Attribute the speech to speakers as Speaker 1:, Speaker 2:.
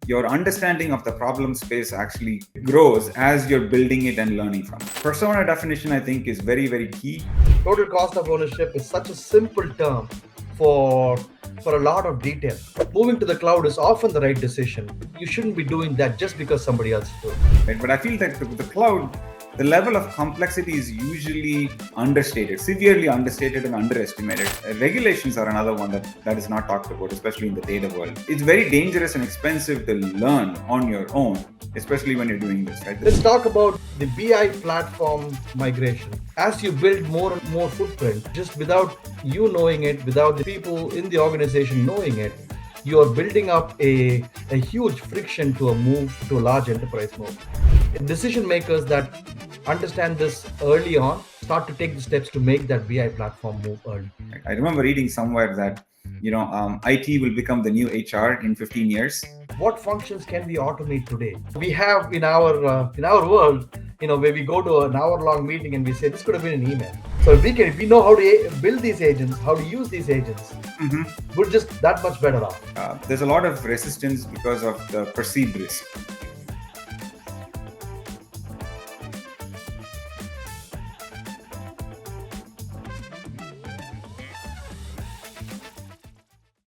Speaker 1: your understanding of the problem space actually grows as you're building it and learning from it. Persona definition, I think, is very, very key.
Speaker 2: Total cost of ownership is such a simple term for a lot of detail. Moving to the cloud is often the right decision. You shouldn't be doing that just because somebody else is doing it.
Speaker 1: Right? But I feel that with the cloud, the level of complexity is usually understated, severely understated and underestimated. Regulations are another one that is not talked about, especially in the data world. It's very dangerous and expensive to learn on your own, especially when you're doing this. Right?
Speaker 2: Let's talk about the BI platform migration. As you build more and more footprint, just without you knowing it, without the people in the organization knowing it, you are building up a huge friction to a move to a large enterprise move. Decision makers that understand this early on start to take the steps to make that BI platform move early.
Speaker 1: I remember reading somewhere that IT will become the new HR in 15 years.
Speaker 2: What functions can we automate today? We have in our world, where we go to an hour-long meeting and we say this could have been an email. So if we know how to build these agents, how to use these agents, we're just that much better off.
Speaker 1: There's a lot of resistance because of the perceived risk.